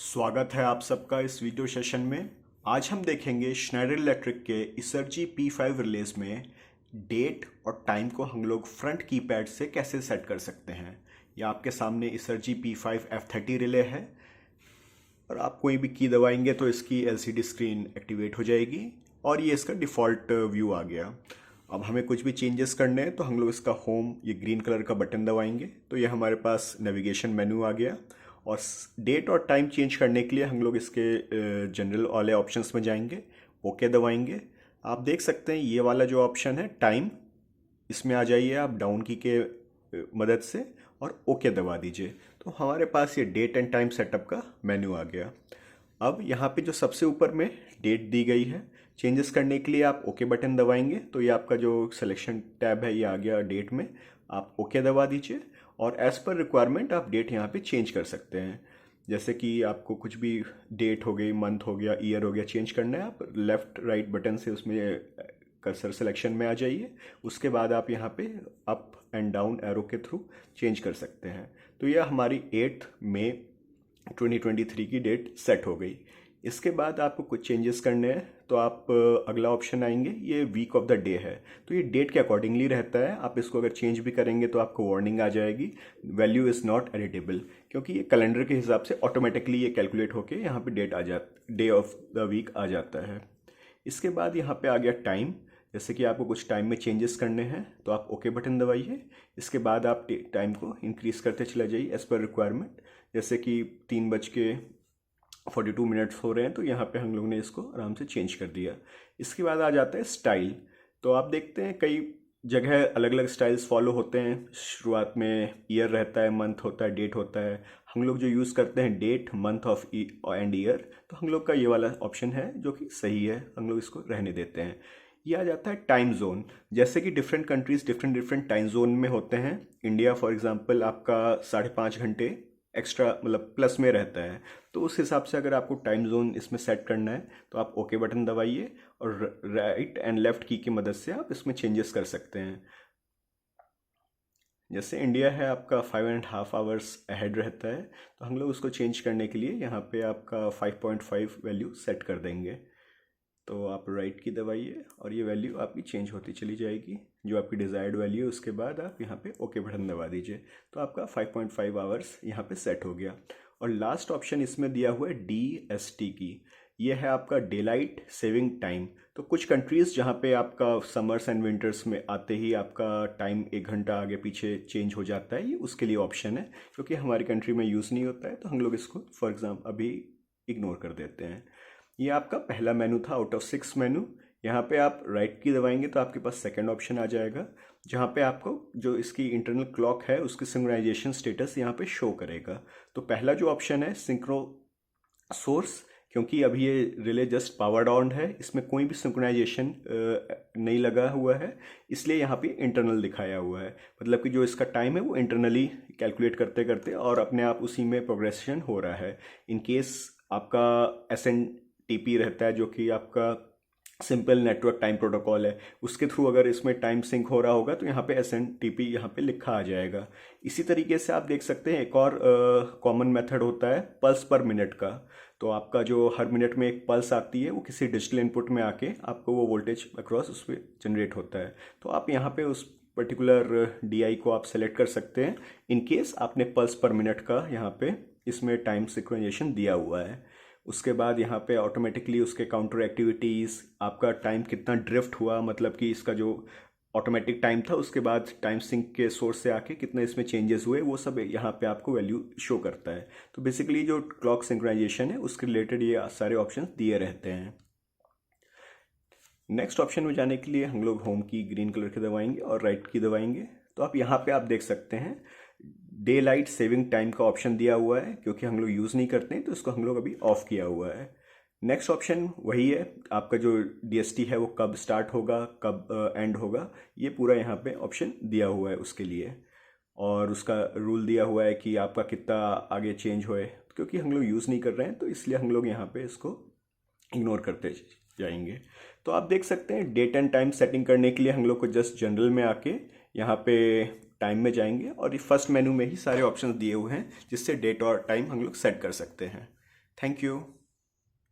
स्वागत है आप सबका इस वीडियो सेशन में। आज हम देखेंगे स्नाइडर इलेक्ट्रिक के इसर्जी P5 रिलेज में डेट और टाइम को हम लोग फ्रंट कीपैड से कैसे सेट कर सकते हैं। यह आपके सामने इसर्जी P5 F30 रिले है और आप कोई भी की दबाएंगे तो इसकी LCD स्क्रीन एक्टिवेट हो जाएगी और ये इसका डिफ़ॉल्ट व्यू आ गया। अब हमें कुछ भी चेंजेस करने हैं तो हम लोग इसका होम ये ग्रीन कलर का बटन दबाएंगे तो ये हमारे पास नेविगेशन मेनू आ गया। और डेट और टाइम चेंज करने के लिए हम लोग इसके जनरल वाले ऑप्शंस में जाएंगे, ओके दबाएंगे। आप देख सकते हैं ये वाला जो ऑप्शन है टाइम, इसमें आ जाइए आप डाउन की के मदद से और ओके दबा दीजिए तो हमारे पास ये डेट एंड टाइम सेटअप का मेन्यू आ गया। अब यहाँ पे जो सबसे ऊपर में डेट दी गई है, चेंजेस करने के लिए आप ओके बटन दबाएंगे तो ये आपका जो सिलेक्शन टैब है ये आ गया डेट में, आप ओके दबा दीजिए और एज़ पर रिक्वायरमेंट आप डेट यहाँ पे चेंज कर सकते हैं। जैसे कि आपको कुछ भी डेट हो गई, मंथ हो गया, ईयर हो गया चेंज करना है, आप लेफ़्ट राइट बटन से उसमें कर्सर सिलेक्शन में आ जाइए। उसके बाद आप यहाँ पे अप एंड डाउन एरो के थ्रू चेंज कर सकते हैं। तो यह हमारी 8 मई 2023 की डेट सेट हो गई। इसके बाद आपको कुछ चेंजेस करने हैं तो आप अगला ऑप्शन आएंगे, ये वीक ऑफ द डे है तो ये डेट के अकॉर्डिंगली रहता है। आप इसको अगर चेंज भी करेंगे तो आपको वार्निंग आ जाएगी, वैल्यू इज़ नॉट एडिटेबल, क्योंकि ये कैलेंडर के हिसाब से ऑटोमेटिकली ये कैलकुलेट होके यहाँ पे डे ऑफ द वीक आ जाता है। इसके बाद यहाँ पे आ गया टाइम। जैसे कि आपको कुछ टाइम में चेंजेस करने हैं तो आप ओके बटन दबाइए। इसके बाद आप टाइम को इंक्रीज़ करते चला जाइए एज़ पर रिक्वायरमेंट। जैसे कि 3:42 हो रहे हैं तो यहाँ पे हम लोग ने इसको आराम से चेंज कर दिया। इसके बाद आ जाता है स्टाइल। तो आप देखते हैं कई जगह अलग अलग स्टाइल्स फॉलो होते हैं। शुरुआत में ईयर रहता है, मंथ होता है, डेट होता है। हम लोग जो यूज़ करते हैं date, month of and year, तो हम लोग का ये वाला ऑप्शन है जो कि सही है, हम लोग इसको रहने देते हैं। ये आ जाता है टाइम जोन। जैसे कि different countries different time zone में होते हैं। इंडिया फॉर एग्जांपल आपका 5.5 घंटे एक्स्ट्रा मतलब प्लस में रहता है, तो उस हिसाब से अगर आपको टाइम जोन इसमें सेट करना है तो आप ओके बटन दबाइए और राइट एंड लेफ्ट की मदद से आप इसमें चेंजेस कर सकते हैं। जैसे इंडिया है आपका 5.5 आवर्स अहेड रहता है तो हम लोग उसको चेंज करने के लिए यहाँ पे आपका 5.5 वैल्यू सेट कर देंगे। तो आप राइट की दबाइए और ये वैल्यू आपकी चेंज होती चली जाएगी, जो आपकी डिज़ायर्ड वैल्यू है। उसके बाद आप यहाँ पे ओके बटन दबा दीजिए तो आपका 5.5 आवर्स यहाँ पे सेट हो गया। और लास्ट ऑप्शन इसमें दिया हुआ है DST की, ये है आपका डे लाइट सेविंग टाइम। तो कुछ कंट्रीज़ जहाँ पे आपका समर्स एंड विंटर्स में आते ही आपका टाइम 1 घंटा आगे पीछे चेंज हो जाता है, ये उसके लिए ऑप्शन है। क्योंकि हमारी कंट्री में यूज़ नहीं होता है तो हम लोग इसको फॉर एग्जाम्पल अभी इग्नोर कर देते हैं। ये आपका पहला मेनू था आउट ऑफ 6 मेनू। यहाँ पे आप राइट की दबाएंगे तो आपके पास सेकंड ऑप्शन आ जाएगा, जहाँ पे आपको जो इसकी इंटरनल क्लॉक है उसकी सिंक्रोनाइजेशन स्टेटस यहाँ पे शो करेगा। तो पहला जो ऑप्शन है सिंक्रो सोर्स, क्योंकि अभी ये रिले जस्ट पावर्ड ऑन है, इसमें कोई भी सिंक्रोनाइजेशन नहीं लगा हुआ है, इसलिए यहाँ पे इंटरनल दिखाया हुआ है। मतलब कि जो इसका टाइम है वो इंटरनली कैलकुलेट करते करते और अपने आप उसी में प्रोग्रेशन हो रहा है। इन केस आपका SNTP रहता है जो कि आपका सिंपल नेटवर्क टाइम प्रोटोकॉल है, उसके थ्रू अगर इसमें टाइम सिंक हो रहा होगा तो यहाँ पे SNTP यहाँ पे लिखा आ जाएगा। इसी तरीके से आप देख सकते हैं एक और कॉमन मेथड होता है पल्स पर मिनट का। तो आपका जो हर मिनट में एक पल्स आती है वो किसी डिजिटल इनपुट में आके आपको वो वोल्टेज अक्रॉस उस पर जनरेट होता है। तो आप यहाँ पे उस पर्टिकुलर DI को आप सेलेक्ट कर सकते हैं इन केस आपने पल्स पर मिनट का यहाँ पे इसमें टाइम सिंक्रोनाइजेशन दिया हुआ है। उसके बाद यहाँ पे ऑटोमेटिकली उसके काउंटर एक्टिविटीज़, आपका टाइम कितना ड्रिफ्ट हुआ, मतलब कि इसका जो ऑटोमेटिक टाइम था उसके बाद टाइम सिंक के सोर्स से आके कितना इसमें चेंजेस हुए, वो सब यहाँ पे आपको वैल्यू शो करता है। तो बेसिकली जो क्लॉक सिंक्रोनाइजेशन है उसके रिलेटेड ये सारे ऑप्शन दिए रहते हैं। नेक्स्ट ऑप्शन में जाने के लिए हम लोग होम की ग्रीन कलर की दबाएंगे और राइट की दबाएंगे तो आप यहाँ पे आप देख सकते हैं डे लाइट सेविंग टाइम का ऑप्शन दिया हुआ है, क्योंकि हम लोग यूज़ नहीं करते हैं तो इसको हम लोग अभी ऑफ किया हुआ है। नेक्स्ट ऑप्शन वही है, आपका जो DST है वो कब स्टार्ट होगा कब एंड होगा, ये पूरा यहाँ पे ऑप्शन दिया हुआ है उसके लिए। और उसका रूल दिया हुआ है कि आपका कितना आगे चेंज होए, क्योंकि हम लोग यूज़ नहीं कर रहे हैं तो इसलिए हम लोग यहाँ पे इसको इग्नोर करते जाएंगे। तो आप देख सकते हैं डेट एंड टाइम सेटिंग करने के लिए हम लोग को जस्ट जनरल में आके यहाँ पे टाइम में जाएंगे और ये फर्स्ट मेनू में ही सारे ऑप्शंस दिए हुए हैं जिससे डेट और टाइम हम लोग सेट कर सकते हैं। Thank you.